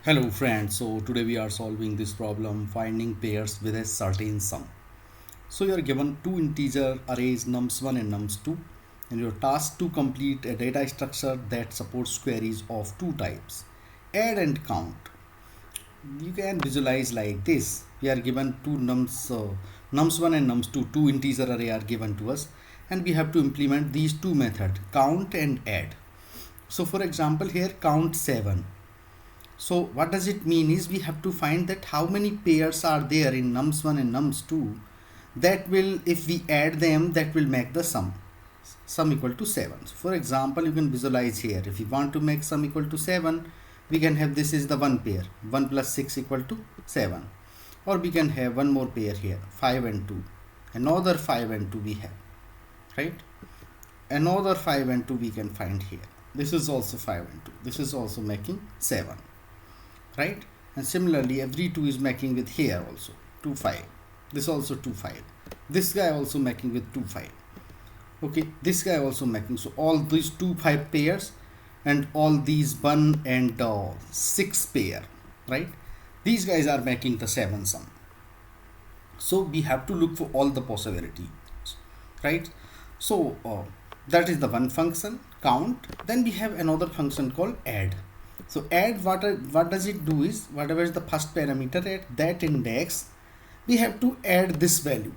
Hello friends, so today we are solving this problem finding pairs with a certain sum. So you are given two integer arrays nums1 and nums2 and your task to complete a data structure that supports queries of two types, add and count. You can visualize like this. We are given two nums1 and nums2, two integer array are given to us and we have to implement these two methods, count and add. So for example here count 7. So what does it mean is we have to find that how many pairs are there in nums1 and nums2 that will, if we add them, that will make the sum equal to 7. So for example, you can visualize here, if you want to make sum equal to 7, we can have this is the one pair, 1 plus 6 equal to 7, or we can have one more pair here, 5 and 2, another 5 and 2 we have, right? Another 5 and 2 we can find here. This is also 5 and 2, this is also making 7, right? And similarly every 2 is making with here also 2 5, this also 2 5, this guy also making with 2 5, okay, this guy also making. So all these 2 5 pairs and all these 1 and 6 pair, right? These guys are making the 7 sum. So we have to look for all the possibilities, right? So that is the one function, count. Then we have another function called add. So add, what does it do is whatever is the first parameter at that index, we have to add this value.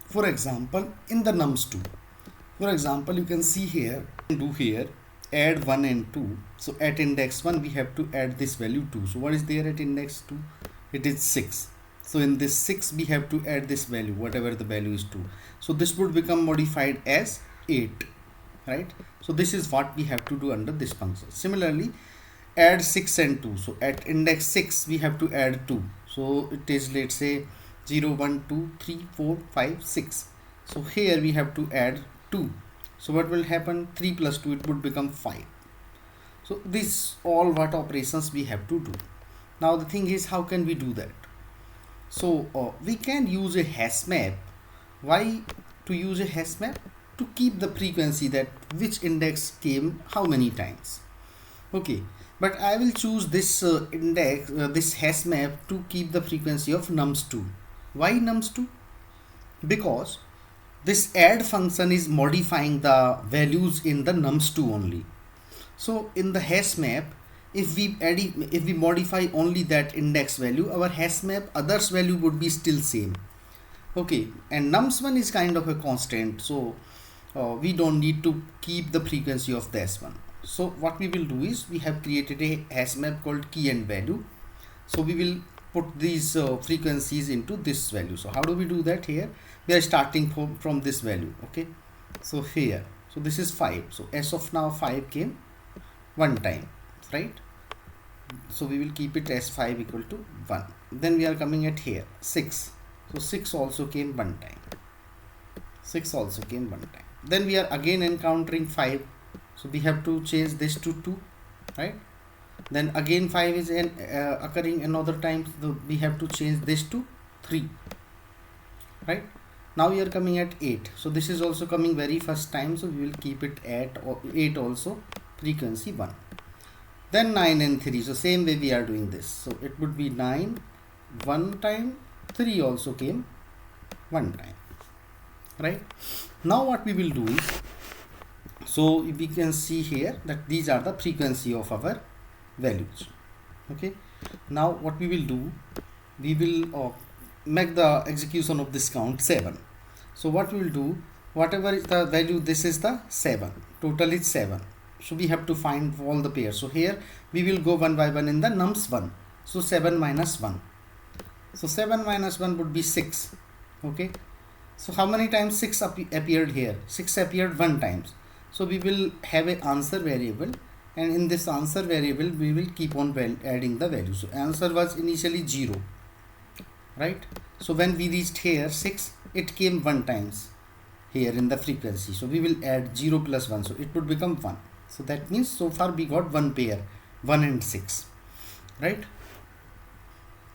For example, in the nums2, for example, you can see here, do here add 1 and 2. So at index 1 we have to add this value 2. So what is there at index 2? It is 6. So in this 6 we have to add this value, whatever the value is 2. So this would become modified as 8, right? So this is what we have to do under this function. Similarly, add 6 and 2. So at index 6 we have to add 2. So it is, let's say 0 1 2 3 4 5 6. So here we have to add 2. So what will happen? 3 plus 2, it would become 5. So this all what operations we have to do. Now the thing is, how can we do that? So we can use a hash map. Why to use a hash map? To keep the frequency that which index came how many times. Okay, but I will choose this this hash map to keep the frequency of nums2. Why nums2? Because this add function is modifying the values in the nums2 only. So in the hash map, if we modify only that index value, our hash map others value would be still same. Okay, and nums1 is kind of a constant, so we don't need to keep the frequency of this one. So what we will do is we have created a hash map called key and value. So we will put these frequencies into this value. So how do we do that? Here we are starting from this value. Okay, so here, so this is 5. So as of now 5 came one time, right? So we will keep it as 5 equal to 1. Then we are coming at here 6. So 6 also came one time, 6 also came one time. Then we are again encountering 5. So we have to change this to 2, right? Then again 5 is occurring another time, so we have to change this to 3, right? Now we are coming at 8. So this is also coming very first time, so we will keep it at 8 also, frequency 1. Then 9 and 3. So same way we are doing this. So it would be 9 one time, 3 also came one time, right? Now what we will do is, so we can see here that these are the frequency of our values. Okay, now what we will do, we will make the execution of this count 7. So what we will do, whatever is the value, this is the 7, total is 7. So we have to find all the pairs. So here we will go one by one in the nums1. So 7 minus 1. So 7 minus 1 would be 6. Okay, so how many times 6 appeared here? 6 appeared one times. So we will have an answer variable, and in this answer variable we will keep on adding the value. So answer was initially 0, right? So when we reached here 6, it came one times here in the frequency. So we will add 0 plus 1, so it would become 1. So that means so far we got one pair, 1 and 6, right?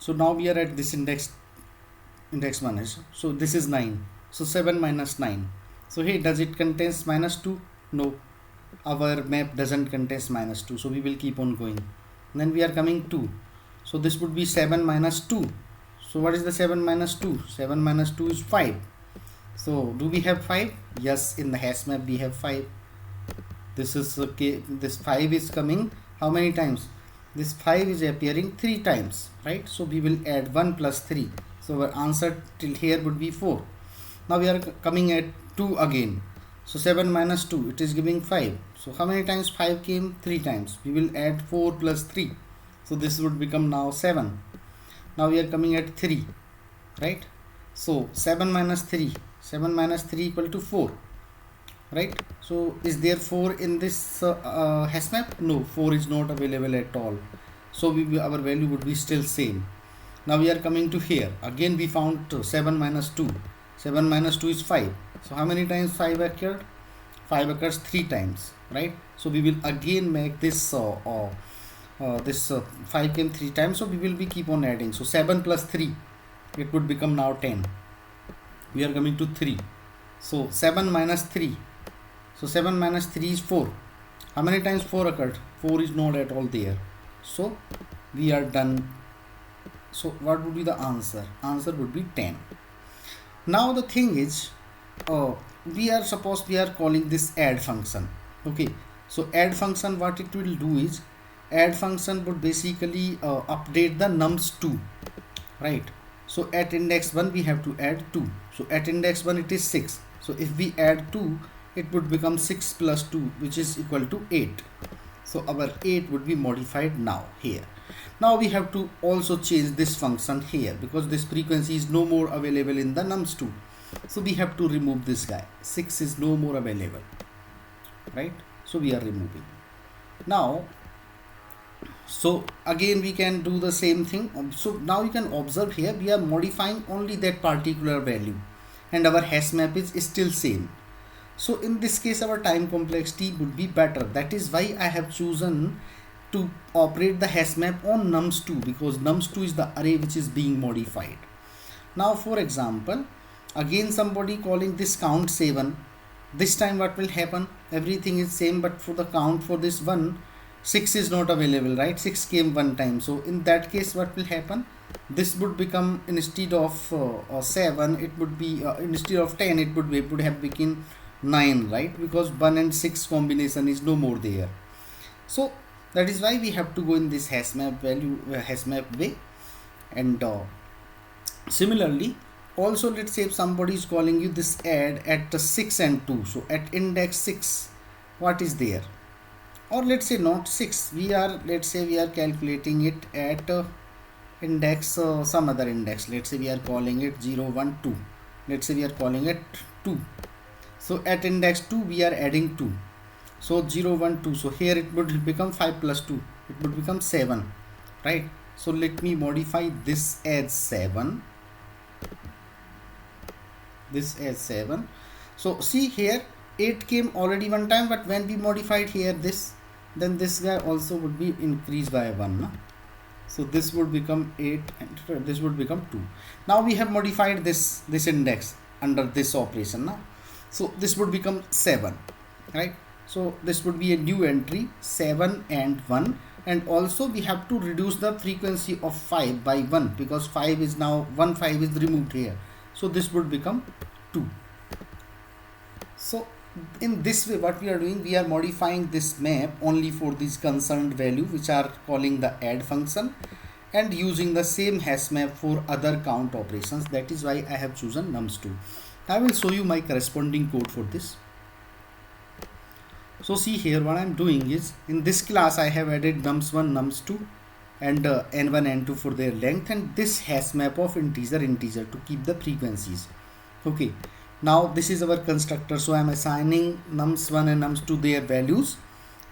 So now we are at this index 1 is, so this is 9. So 7 minus 9. So hey, does it contains minus 2? No, our map doesn't contain minus 2, so we will keep on going. Then we are coming 2. So this would be 7 minus 2. So what is the 7 minus 2? 7 minus 2 is 5. So do we have 5? Yes, in the hash map we have 5. This is okay. This 5 is coming how many times? This 5 is appearing 3 times, right? So we will add 1 plus 3. So our answer till here would be 4. Now we are coming at 2 again. So 7 minus 2, it is giving 5. So how many times 5 came? 3 times. We will add 4 plus 3. So this would become now 7. Now we are coming at 3, right? So 7 minus 3. 7 minus 3 equal to 4, right? So is there 4 in this hash map? No, 4 is not available at all. So our value would be still same. Now we are coming to here. Again we found 7 minus 2. 7 minus 2 is 5. So how many times 5 occurred? 5 occurs 3 times, right? So we will again make this 5 came 3 times, so we will be keep on adding. So 7 plus 3, it would become now 10. We are coming to 3. So 7 minus 3. So 7 minus 3 is 4. How many times 4 occurred? 4 is not at all there. So we are done. So what would be the answer? Answer would be 10. Now the thing is, we are calling this add function. Okay. So add function, what it will do is, add function would basically update the nums2, right? So at index 1 we have to add 2. So at index 1 it is 6. So if we add 2, it would become 6 plus 2, which is equal to 8. So our 8 would be modified now here. Now we have to also change this function here, because this frequency is no more available in the nums2. So we have to remove this guy. 6 is no more available, right? So we are removing. Now, so again we can do the same thing. So now you can observe here we are modifying only that particular value and our hash map is still same. So in this case our time complexity would be better. That is why I have chosen to operate the hash map on nums2, because nums2 is the array which is being modified. Now for example, again somebody calling this count 7. This time what will happen? Everything is same, but for the count for this one, 6 is not available, right? 6 came one time. So in that case what will happen? This would become, instead of 7, it would be instead of 10, it would have become 9, right? Because 1 and 6 combination is no more there. So that is why we have to go in this hash map value hash map way. And similarly, also let's say if somebody is calling you this add at 6 and 2. So at index 6, what is there? Or let's say not 6, let's say we are calculating it at index some other index. Let's say we are calling it 0 1 2. Let's say we are calling it 2. So at index 2 we are adding 2. So 0 1 2. So here it would become 5 plus 2, it would become 7, right? So let me modify this as 7. This as 7. So see here 8 came already one time, but when we modified here this, then this guy also would be increased by 1, no? So this would become 8 and this would become 2. Now we have modified this index under this operation, no? So this would become 7, right? So this would be a new entry, 7 and 1. And also we have to reduce the frequency of 5 by 1, because 5 is now 5 is removed here. So this would become 2. So in this way what we are doing, we are modifying this map only for these concerned value which are calling the add function, and using the same hash map for other count operations. That is why I have chosen nums2. I will show you my corresponding code for this. So see here what I am doing is, in this class I have added nums1 nums2 and n1 n2 for their length, and this hash map of integer to keep the frequencies. Okay, now this is our constructor. So I am assigning nums1 and nums2 their values,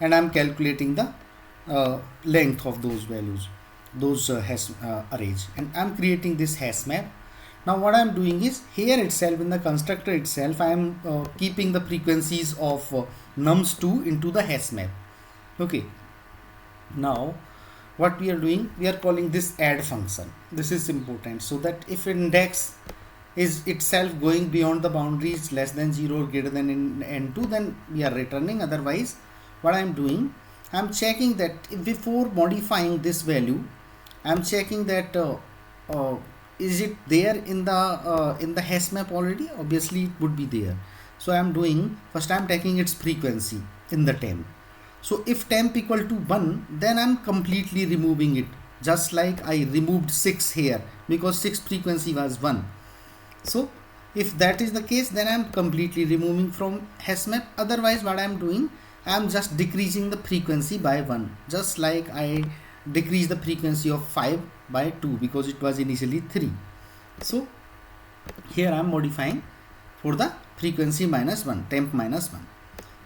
and I am calculating the length of those values, those hash arrays, and I am creating this hash map. Now what I am doing is, here itself in the constructor itself I am keeping the frequencies of nums2 into the hash map. Okay, now what we are doing, we are calling this add function. This is important, so that if index is itself going beyond the boundaries less than 0 or greater than n2, then we are returning. Otherwise what I am doing, I am checking that before modifying this value, I'm checking that uh, is it there in the hash map already. Obviously it would be there. So I'm doing, first I'm taking its frequency in the temp. So if temp equal to 1, then I'm completely removing it, just like I removed 6 here because 6 frequency was 1. So if that is the case, then I'm completely removing from hash map. Otherwise what I'm doing, I'm just decreasing the frequency by 1, just like I decrease the frequency of 5 by 2 because it was initially 3. So here I'm modifying for the frequency minus 1, temp minus 1.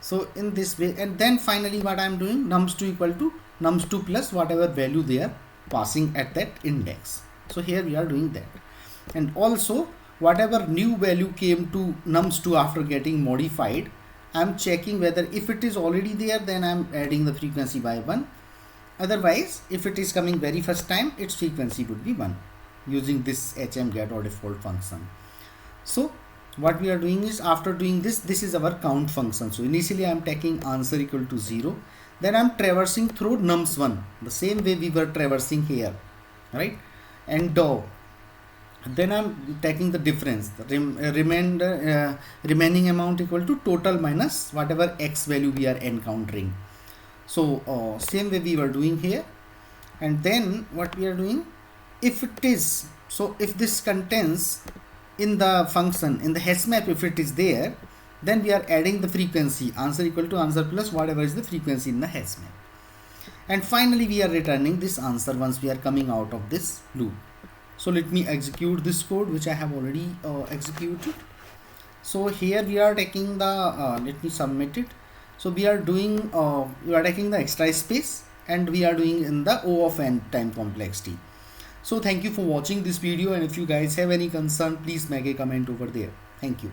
So in this way, and then finally what I'm doing, nums2 equal to nums2 plus whatever value they are passing at that index. So here we are doing that. And also whatever new value came to nums2 after getting modified, I'm checking whether if it is already there, then I'm adding the frequency by 1. Otherwise, if it is coming very first time, its frequency would be 1 using this hm_get or default function. So what we are doing is, after doing this, this is our count function. So initially I'm taking answer equal to 0. Then I'm traversing through nums1 the same way we were traversing here, right? And then I'm taking the difference, the remaining amount equal to total minus whatever x value we are encountering. So same way we were doing here. And then what we are doing, if it is, so if this contains in the function, in the hash map, if it is there, then we are adding the frequency answer equal to answer plus whatever is the frequency in the hash map. And finally we are returning this answer once we are coming out of this loop. So let me execute this code which I have already executed. So here we are taking the let me submit it. So we are doing we are taking the extra space and we are doing in the O of n time complexity. So thank you for watching this video, and if you guys have any concern, please make a comment over there. Thank you.